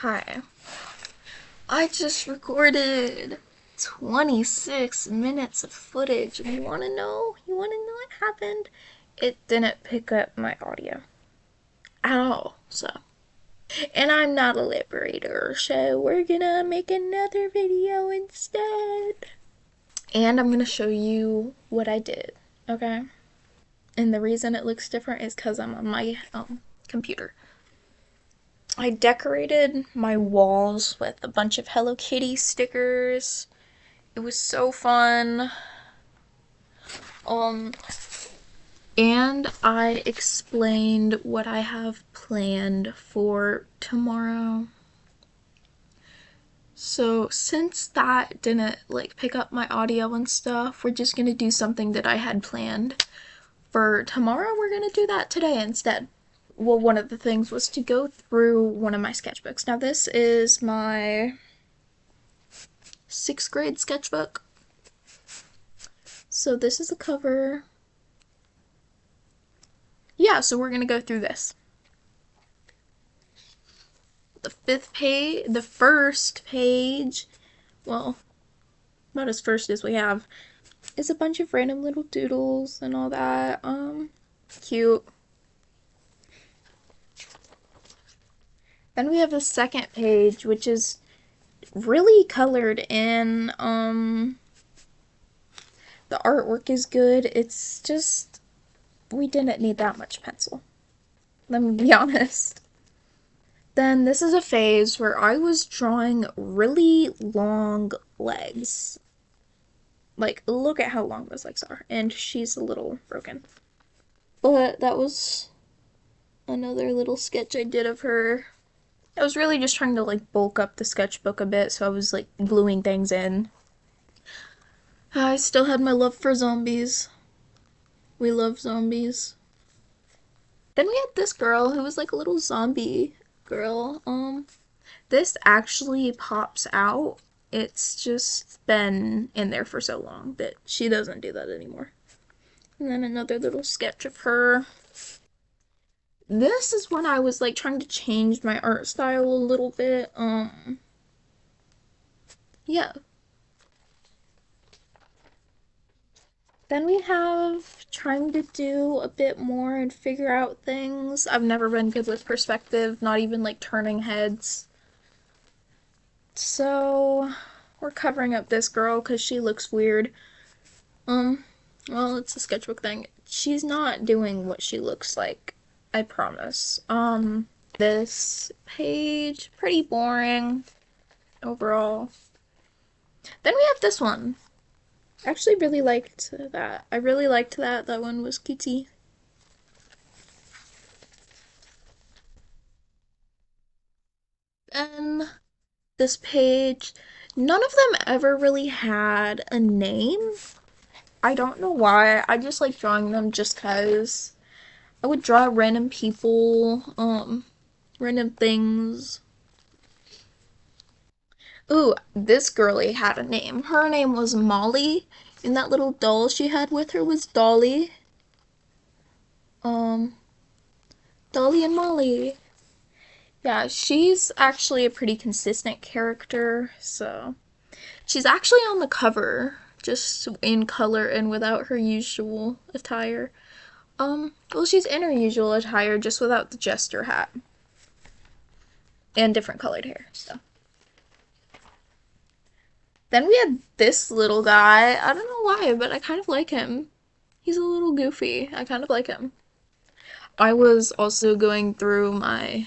Hi. I just recorded 26 minutes of footage. And you wanna know? You wanna know what happened? It didn't pick up my audio at all, so. And I'm not a liberator, so we're gonna make another video instead. And I'm gonna show you what I did, okay? And the reason it looks different is because I'm on my computer. I decorated my walls with a bunch of Hello Kitty stickers. It was so fun. Um, and I explained what I have planned for tomorrow. So since that didn't pick up my audio and stuff, we're just gonna do something that I had planned for tomorrow. We're gonna do that today instead. Well, one of the things was to go through one of my sketchbooks. Now, this is my 6th grade sketchbook. So this is the cover. Yeah, so we're gonna go through this. The first page, well, not as first as we have, is a bunch of random little doodles and all that. Cute. Then we have the second page, which is really colored in. The artwork is good. It's just, we didn't need that much pencil. Let me be honest. Then this is a phase where I was drawing really long legs. Look at how long those legs are. And she's a little broken. But that was another little sketch I did of her. I was really just trying to bulk up the sketchbook a bit, so I was gluing things in. I still had my love for zombies. We love zombies. Then we had this girl who was a little zombie girl. This actually pops out. It's just been in there for so long that she doesn't do that anymore. And then another little sketch of her. This is when I was trying to change my art style a little bit. Yeah. Then we have trying to do a bit more and figure out things. I've never been good with perspective, not even turning heads. So we're covering up this girl because she looks weird. Well, it's a sketchbook thing. She's not doing what she looks like, I promise. This page, pretty boring overall. Then we have this one. I actually really liked that. I really liked that. That one was cutesy. Then this page, none of them ever really had a name. I don't know why. I just like drawing them just cause. I would draw random people, random things. Ooh, this girlie had a name. Her name was Molly, and that little doll she had with her was Dolly. Um, Dolly and Molly. Yeah, she's actually a pretty consistent character, so. She's actually on the cover, just in color and without her usual attire. Well, she's in her usual attire, just without the jester hat. And different colored hair, so. Then we had this little guy. I don't know why, but I kind of like him. He's a little goofy. I kind of like him. I was also going through my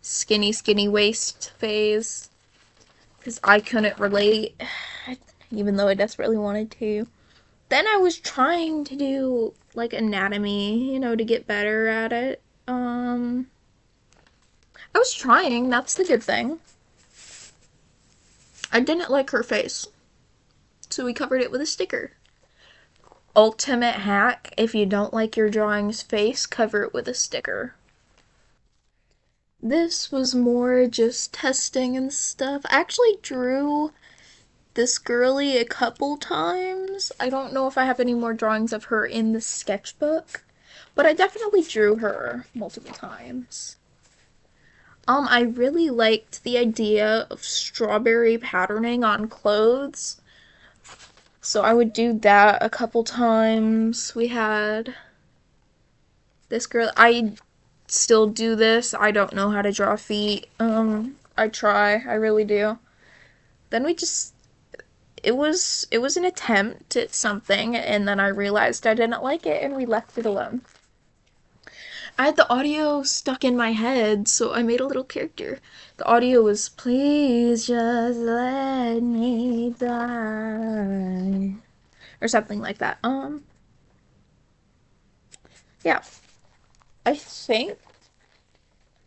skinny waist phase because I couldn't relate, even though I desperately wanted to. Then I was trying to do anatomy, to get better at it. I was trying, that's the good thing. I didn't like her face, so we covered it with a sticker. Ultimate hack, if you don't like your drawing's face, cover it with a sticker. This was more just testing and stuff. I actually drew this girly a couple times. I don't know if I have any more drawings of her in the sketchbook, but I definitely drew her multiple times. I really liked the idea of strawberry patterning on clothes. So I would do that a couple times. We had this girl. I still do this. I don't know how to draw feet. I try. I really do. Then we just it was an attempt at something, and then I realized I didn't like it and we left it alone. I had the audio stuck in my head, so I made a little character. The audio was "Please just let me die" or something like that. Yeah. I think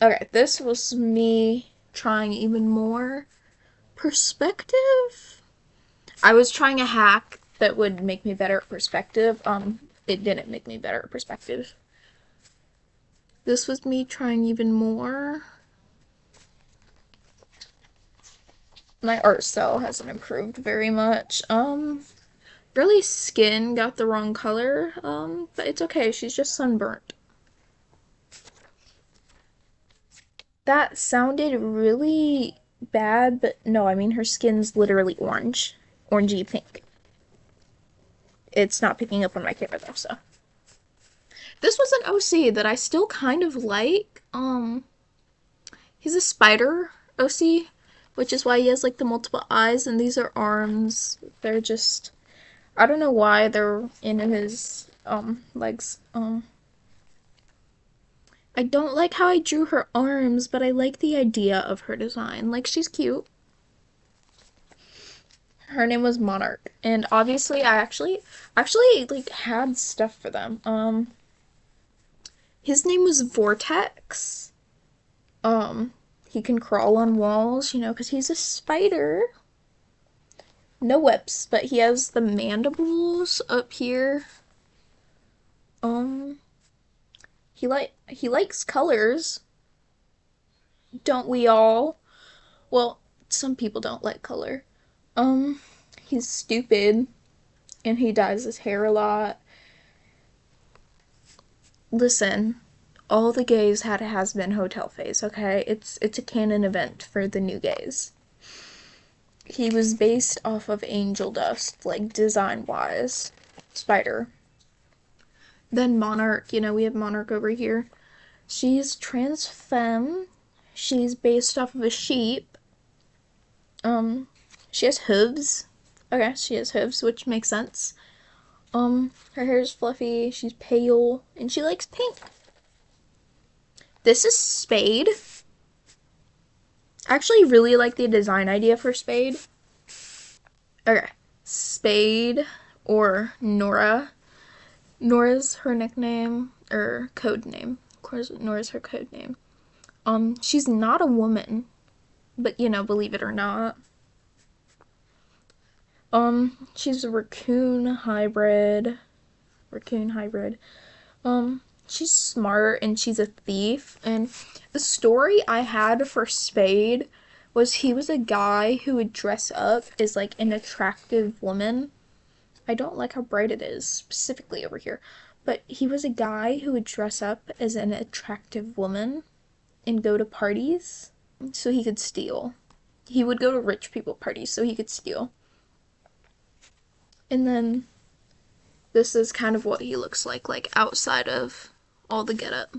okay, this was me trying even more perspective. I was trying a hack that would make me better at perspective. It didn't make me better at perspective. This was me trying even more. My art style hasn't improved very much. Really skin got the wrong color. But it's okay, she's just sunburnt. That sounded really bad, but no, I mean her skin's literally orange. Orangey pink. It's not picking up on my camera though, so. This was an OC that I still kind of like. He's a spider OC, which is why he has like the multiple eyes, and these are arms. They're just I don't know why they're in his legs. I don't like how I drew her arms, but I like the idea of her design. Like she's cute. Her name was Monarch, and obviously I actually like had stuff for them. His name was Vortex. He can crawl on walls, you know, because he's a spider. No webs, but he has the mandibles up here. Um, he likes colors. Don't we all? Well, some people don't like color. Um, he's stupid and he dyes his hair a lot. Listen, all the gays had a has-been hotel phase, okay? It's a canon event for the new gays. He was based off of angel dust, like design-wise. Spider. Then Monarch, you know, we have Monarch over here. She's trans femme. She's based off of a sheep. She has hooves. Okay, she has hooves, which makes sense. Her hair is fluffy, she's pale, and she likes pink. This is Spade. I actually really like the design idea for Spade. Okay, Spade or Nora. Nora's her nickname, or code name. Of course, Nora's her code name. She's not a woman, but you know, believe it or not. She's a raccoon hybrid. Raccoon hybrid. She's smart and she's a thief. And the story I had for Spade was he was a guy who would dress up as like an attractive woman. I don't like how bright it is, specifically over here. But he was a guy who would dress up as an attractive woman and go to parties so he could steal. He would go to rich people parties so he could steal. And then this is kind of what he looks like outside of all the getup.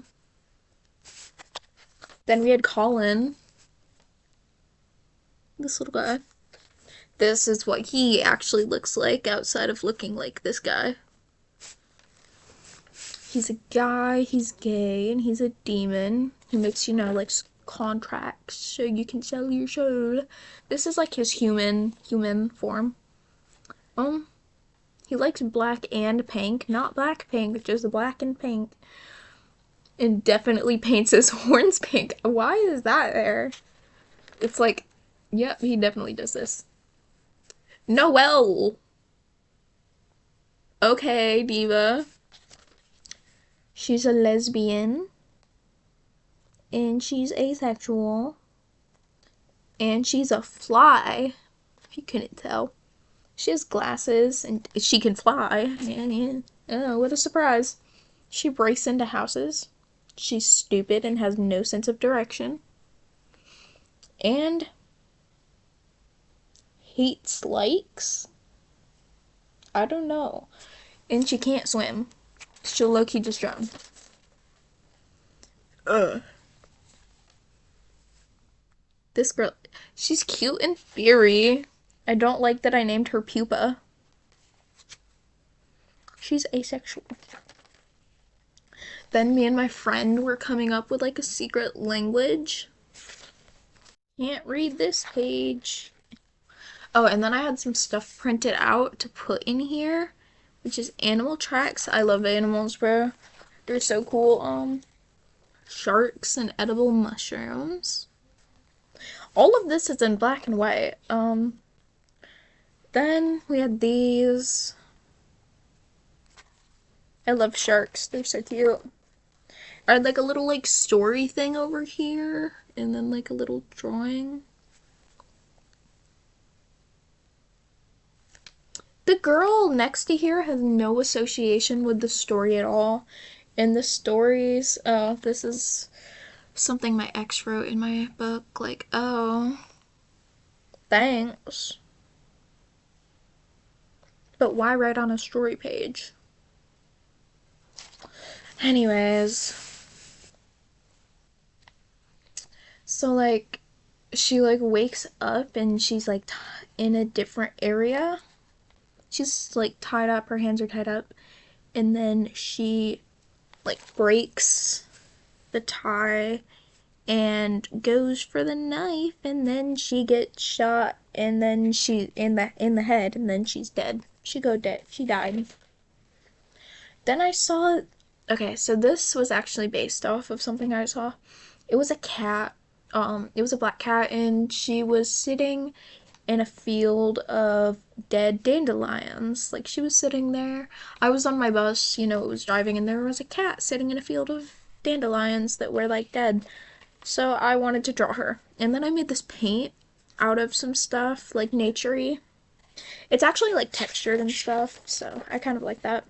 Then we had Colin, this little guy. This is what he actually looks like outside of looking like this guy. He's a guy, he's gay, and he's a demon. He makes, you know, like contracts so you can sell your soul. This is like his human form. He likes black and pink, not black pink, just black and pink. And definitely paints his horns pink. Why is that there? It's like, yep, he definitely does this. Noelle! Okay, diva. She's a lesbian. And she's asexual. And she's a fly, if you couldn't tell. She has glasses and she can fly. Yeah. Oh, what a surprise. She breaks into houses. She's stupid and has no sense of direction. and hates likes. I don't know. And she can't swim. She'll low-key just drown. Ugh. This girl, she's cute in theory. I don't like that I named her Pupa. She's asexual. Then me and my friend were coming up with like a secret language. Can't read this page. Oh, and then I had some stuff printed out to put in here, which is animal tracks. I love animals, bro. They're so cool. Sharks and edible mushrooms. All of this is in black and white. Then we had these. I love sharks. They're so cute. I had like a little like story thing over here, and then like a little drawing. The girl next to here has no association with the story at all. In the stories, this is something my ex wrote in my book, like, oh, thanks. But why write on a story page? Anyways, so like, she like wakes up and she's like in a different area. She's like tied up, her hands are tied up, and then she like breaks the tie and goes for the knife, and then she gets shot, and then she in the head, and then she's dead. She died. Then I saw, okay, so this was actually based off of something I saw. It was a cat. It was a black cat, and she was sitting in a field of dead dandelions. Like, she was sitting there. I was on my bus, it was driving, and there was a cat sitting in a field of dandelions that were like dead. So I wanted to draw her. And then I made this paint out of some stuff, like naturey. It's actually like textured and stuff, so I kind of like that.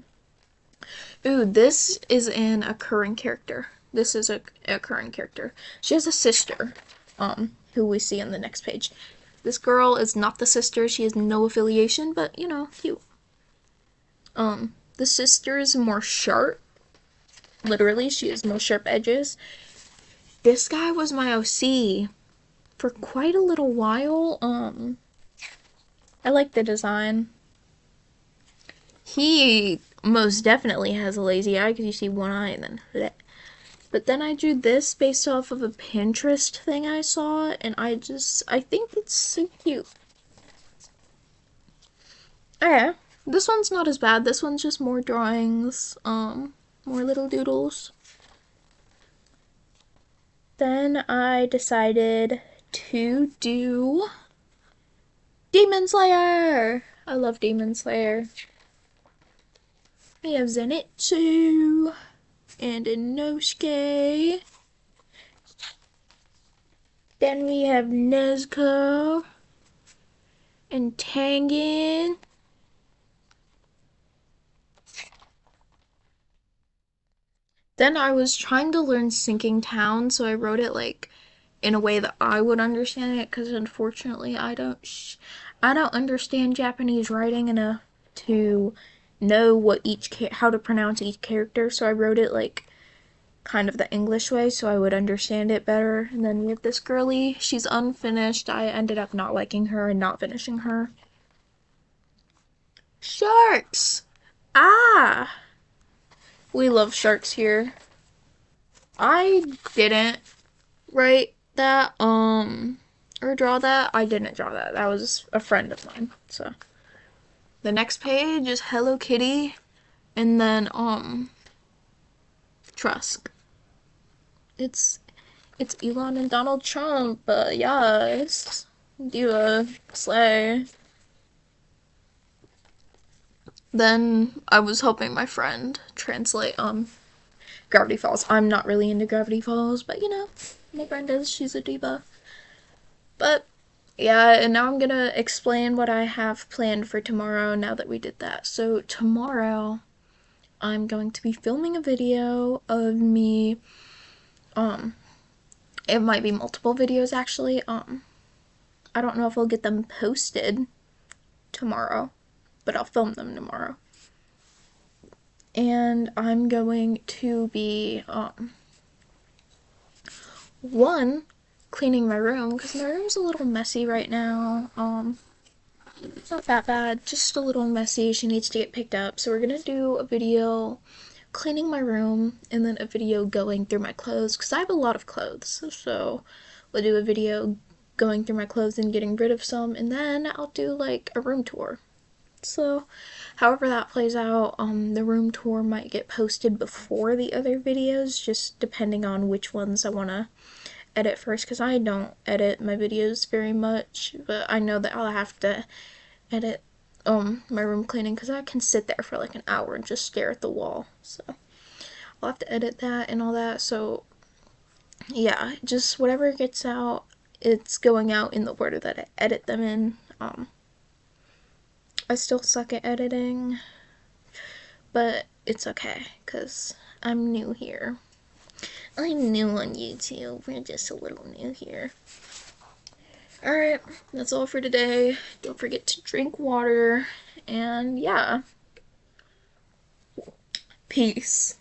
Ooh, this is an occurring character. This is a occurring character. She has a sister, who we see on the next page. This girl is not the sister. She has no affiliation, but cute. The sister is more sharp. Literally, she has more sharp edges. This guy was my OC for quite a little while. I like the design. He most definitely has a lazy eye because you see one eye and then bleh. But then I drew this based off of a Pinterest thing I saw, and I think it's so cute. Okay, this one's not as bad. This one's just more drawings, more little doodles. Then I decided to do Demon Slayer. I love Demon Slayer. We have Zenitsu and Inosuke. Then we have Nezuko and Tengen. Then I was trying to learn Sinking Town, so I wrote it like in a way that I would understand it, because unfortunately I don't understand Japanese writing enough to know how to pronounce each character, so I wrote it like kind of the English way so I would understand it better. And then we have this girly, she's unfinished. I ended up not liking her and not finishing her. Sharks! Ah! We love sharks here. I didn't write that, or draw that. I didn't draw that. That was a friend of mine, so. The next page is Hello Kitty, and then, Trusk. It's Elon and Donald Trump, yes. Diva, slay. Then I was helping my friend translate, Gravity Falls. I'm not really into Gravity Falls, but my friend is, she's a diva. But yeah, and now I'm gonna explain what I have planned for tomorrow now that we did that. So tomorrow I'm going to be filming a video of me It might be multiple videos actually. I don't know if I'll get them posted tomorrow, but I'll film them tomorrow. And I'm going to be one, cleaning my room because my room's a little messy right now. It's not that bad, just a little messy. She needs to get picked up. So we're gonna do a video cleaning my room and then a video going through my clothes because I have a lot of clothes. So we'll do a video going through my clothes and getting rid of some, and then I'll do like a room tour. So however that plays out, the room tour might get posted before the other videos, just depending on which ones I want to edit first, because I don't edit my videos very much, but I know that I'll have to edit my room cleaning because I can sit there for like an hour and just stare at the wall, so I'll have to edit that and all that. So yeah, just whatever gets out, it's going out in the order that I edit them in. I still suck at editing, but it's okay because I'm new here. I'm new on YouTube. We're just a little new here. Alright, that's all for today. Don't forget to drink water, and yeah. Peace.